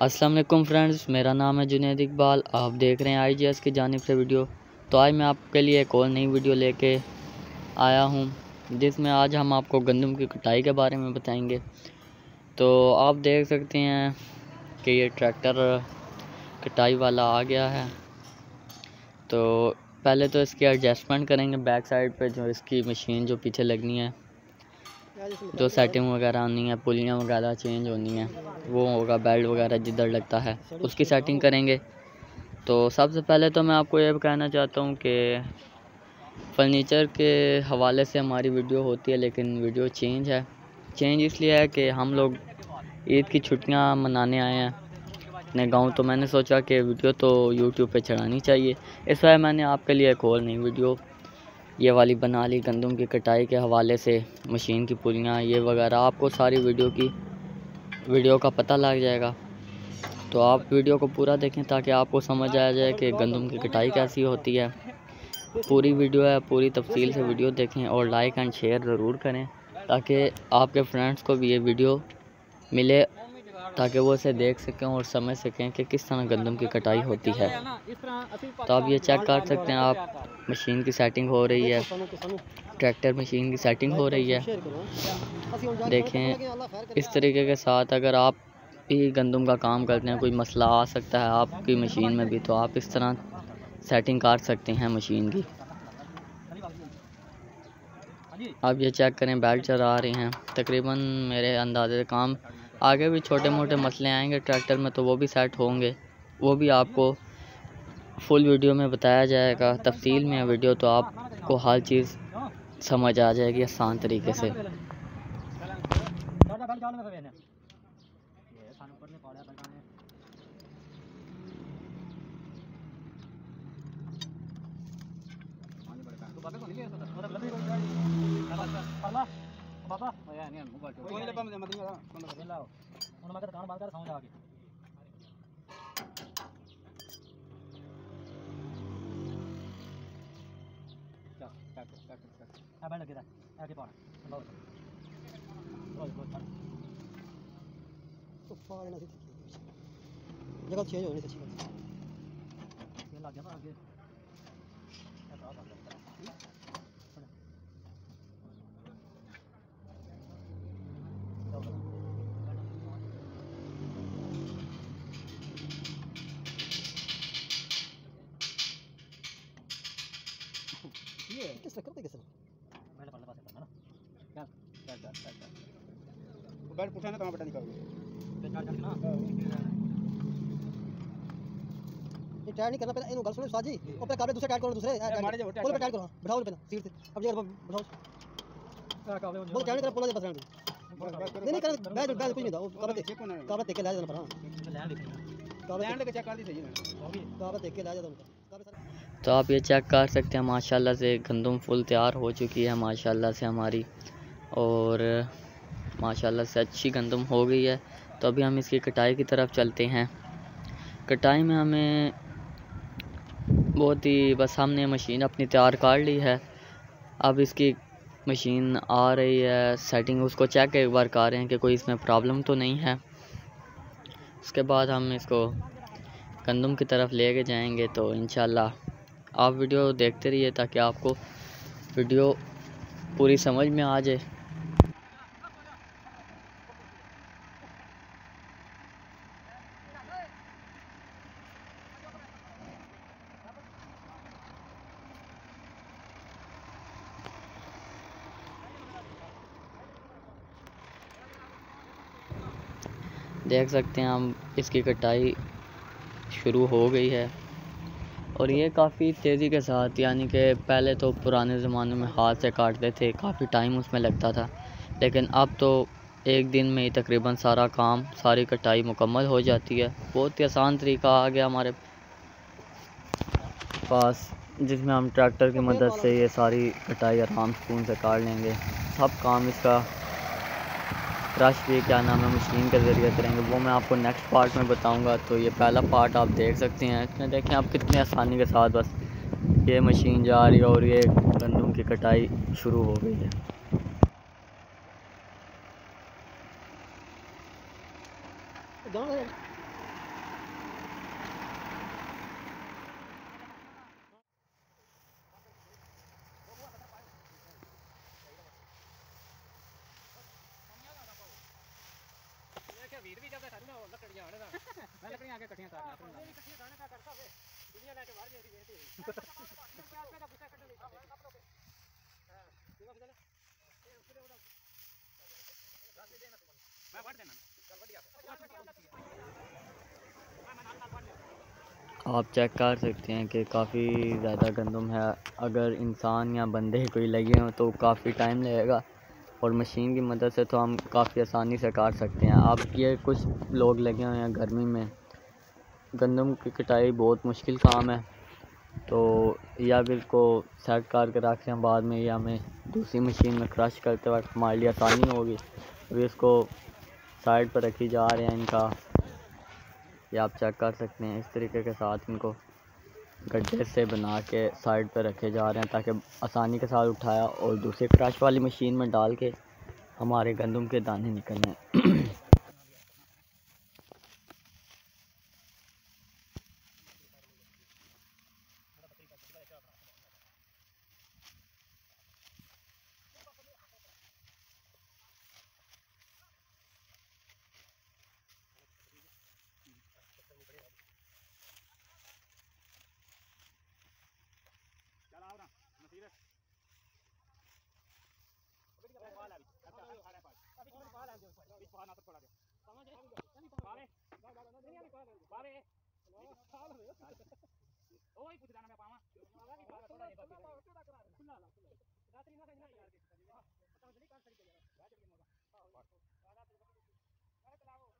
अस्सलाम वालेकुम फ्रेंड्स, मेरा नाम है जुनैद इकबाल। आप देख रहे हैं IGS की जानिब से वीडियो। तो आज मैं आपके लिए एक और नई वीडियो लेके आया हूँ, जिसमें आज हम आपको गंदम की कटाई के बारे में बताएंगे। तो आप देख सकते हैं कि ये ट्रैक्टर कटाई वाला आ गया है। तो पहले तो इसकी एडजस्टमेंट करेंगे बैक साइड पे, जो इसकी मशीन जो पीछे लगनी है, जो सेटिंग वगैरह आनी है, पुलियाँ वगैरह चेंज होनी है, वो होगा। बेल्ट वगैरह जिधर लगता है उसकी सेटिंग करेंगे। तो सबसे पहले तो मैं आपको ये कहना चाहता हूँ कि फर्नीचर के हवाले से हमारी वीडियो होती है, लेकिन वीडियो चेंज है। चेंज इसलिए है कि हम लोग ईद की छुट्टियाँ मनाने आए हैं अपने गांव। तो मैंने सोचा कि वीडियो तो यूट्यूब पे चढ़ानी चाहिए, इस वजह मैंने आपके लिए एक और नई वीडियो ये वाली बना ली। गंदम की कटाई के हवाले से मशीन की पुलियाँ ये वगैरह, आपको सारी वीडियो का पता लग जाएगा। तो आप वीडियो को पूरा देखें ताकि आपको समझ आ जाए कि गंदम की कटाई कैसी होती है। पूरी वीडियो है, पूरी तफसील से वीडियो देखें और लाइक एंड शेयर ज़रूर करें ताकि आपके फ्रेंड्स को भी ये वीडियो मिले, ताकि वो इसे देख सकें और समझ सकें कि किस तरह गंदम की कटाई होती है। तो आप ये चेक कर सकते हैं, आप मशीन की सेटिंग हो रही है, ट्रैक्टर मशीन की सेटिंग हो रही है। देखें इस तरीके के साथ अगर आप भी गंदम का काम करते हैं, कोई मसला आ सकता है आपकी मशीन में भी, तो आप इस तरह सेटिंग कर सकते हैं मशीन की। आप ये चेक करें, बेल्ट चला रही हैं। तकरीबन मेरे अंदाजे से काम आगे भी छोटे मोटे मसले आएंगे ट्रैक्टर में, तो वो भी सेट होंगे। वो भी आपको फुल वीडियो में बताया जाएगा, तफसील में वीडियो, तो आपको हर चीज़ समझ आ जाएगी आसान तरीके से। जगह चेंज होने से अच्छी बात ये किस तरह करते किस तरह पहले पढ़ने पास करना ना क्या वो बैठ उठाना कहां बटन निकालोगे पे चार्ज करना ये टायर नहीं करना पहले इनको गल सुनो साजी और पे काबले दूसरे टायर करो, दूसरे मारे जो टायर पे टायर करो, बिठाओ पे ना सीट से। अब ये बिठाओ क्या काबले वो टायर कर पोला दे बस रहने नहीं कर बैठ बैठ कुछ नहीं था। वो काबले देख के ले जाना पड़ा, काबले लेके चेक कर दी सही है, काबले देख के ले जाता। तो आप ये चेक कर सकते हैं, माशाल्लाह से गंदम फुल तैयार हो चुकी है माशाल्लाह से हमारी, और माशाल्लाह से अच्छी गंदम हो गई है। तो अभी हम इसकी कटाई की तरफ चलते हैं। कटाई में हमें बहुत ही बस हमने मशीन अपनी तैयार कर ली है। अब इसकी मशीन आ रही है, सेटिंग उसको चेक एक बार कर रहे हैं कि कोई इसमें प्रॉब्लम तो नहीं है। उसके बाद हम इसको गंदम की तरफ लेके जाएंगे। तो इंशाल्लाह आप वीडियो देखते रहिए ताकि आपको वीडियो पूरी समझ में आ जाए। देख सकते हैं हम इसकी कटाई शुरू हो गई है, और ये काफ़ी तेज़ी के साथ, यानी कि पहले तो पुराने ज़माने में हाथ से काटते थे, काफ़ी टाइम उसमें लगता था, लेकिन अब तो एक दिन में ही तकरीबन सारा काम, सारी कटाई मुकम्मल हो जाती है। बहुत ही आसान तरीका आ गया हमारे पास, जिसमें हम ट्रैक्टर की मदद से ये सारी कटाई आराम सुकून से काट लेंगे। सब काम इसका क्रश भी क्या नाम है मशीन के ज़रिए करेंगे, वो मैं आपको नेक्स्ट पार्ट में बताऊंगा। तो ये पहला पार्ट आप देख सकते हैं, इसमें देखें आप कितनी आसानी के साथ बस ये मशीन जा रही है और ये गंदम की कटाई शुरू हो गई है। आगे कटियां तारना दुनिया लेके बाहर नहीं बेटी मैं बढ़ देना चल बढ़िया आप चेक कर सकते हैं कि काफ़ी ज़्यादा गंदम है। अगर इंसान या बंदे कोई लगे हों तो काफ़ी टाइम लगेगा, और मशीन की मदद से तो हम काफ़ी आसानी से काट सकते हैं। अब ये कुछ लोग लगे हुए हैं गर्मी में, गंदम की कटाई बहुत मुश्किल काम है, तो या भी इसको सेट करके रख लें, बाद में या हमें दूसरी मशीन में क्रश करते वक्त हमारे लिए आसानी होगी। अभी इसको साइड पर रखी जा रहे हैं इनका, ये आप चेक कर सकते हैं। इस तरीके के साथ इनको गड्ढे से बना के साइड पर रखे जा रहे हैं ताकि आसानी के साथ उठाया और दूसरे क्रश वाली मशीन में डाल के हमारे गंदम के दाने निकलने चल आओ ना नसीर अभी बाल अभी अच्छा आ रहा है पास अभी बाल आ गया बीच बाहर ना तो थोड़ा दे समझ बावे बावे ओए कुछ दाना मैं पावा थोड़ा नहीं बस खुला रात्रि ना नहीं यार पता नहीं काट सकते यार रात के मौका हां रात लाओ रात लाओ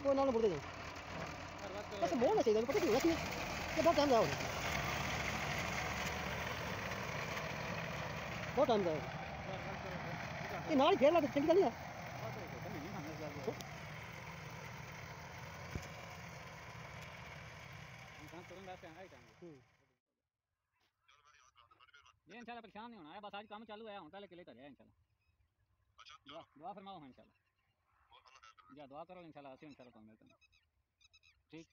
वो ना मुड़ दे बस मोड़ ना चाहिए पता क्यों ये बहुत टाइम जाओगे बहुत टाइम जाओगे ये नाल फेर ला चंगी नहीं है ये इंशाल्लाह परेशान नहीं होना है, बस आज काम चालू है, पहले किले कर इंशाल्लाह। अच्छा दुआ फरमाओ इंशाल्लाह, या दुआ करो इंशाल्लाह अच्छी इंशाल्लाह काम मिलता है ठीक।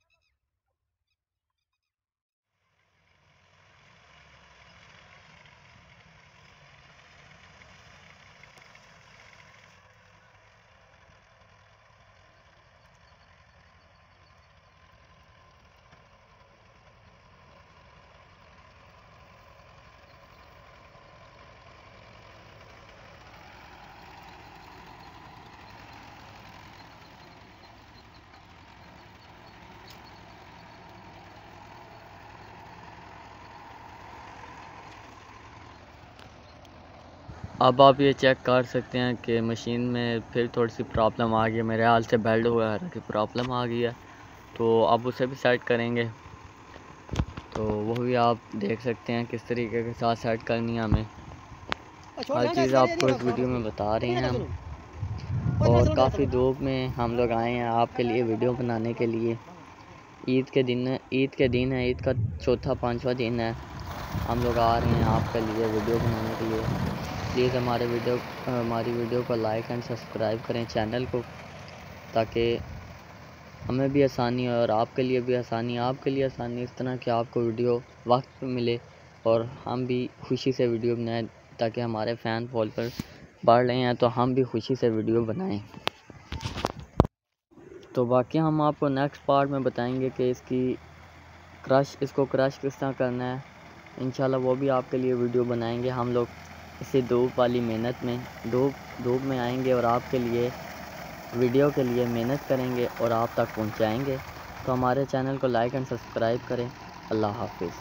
अब आप ये चेक कर सकते हैं कि मशीन में फिर थोड़ी सी प्रॉब्लम आ गई है, मेरे हाल से बेल्ट वगैरह की प्रॉब्लम आ गई है, तो अब उसे भी सेट करेंगे। तो वो भी आप देख सकते हैं किस तरीके के साथ सेट करनी है हमें, हर चीज़ आपको इस वीडियो में बता रहे हैं हम। और काफ़ी धूप में हम लोग आए हैं आपके लिए वीडियो बनाने के लिए। ईद के दिन है, ईद का चौथा पांचवा दिन है, हम लोग आ रहे हैं आपके लिए वीडियो बनाने के लिए। प्लीज़ हमारी वीडियो को लाइक एंड सब्सक्राइब करें चैनल को, ताकि हमें भी आसानी हो और आपके लिए भी आसानी इस तरह कि आपको वीडियो वक्त पे मिले और हम भी खुशी से वीडियो बनाएं, ताकि हमारे फ़ैन फॉलोअर बढ़ रहे हैं तो हम भी खुशी से वीडियो बनाएं। तो बाकी हम आपको नेक्स्ट पार्ट में बताएंगे कि इसको क्रश किस तरह करना है। इंशाल्लाह वो भी आपके लिए वीडियो बनाएंगे हम लोग। इसी धूप वाली मेहनत में धूप में आएंगे और आपके लिए वीडियो के लिए मेहनत करेंगे और आप तक पहुंचाएंगे। तो हमारे चैनल को लाइक एंड सब्सक्राइब करें। अल्लाह हाफिज़।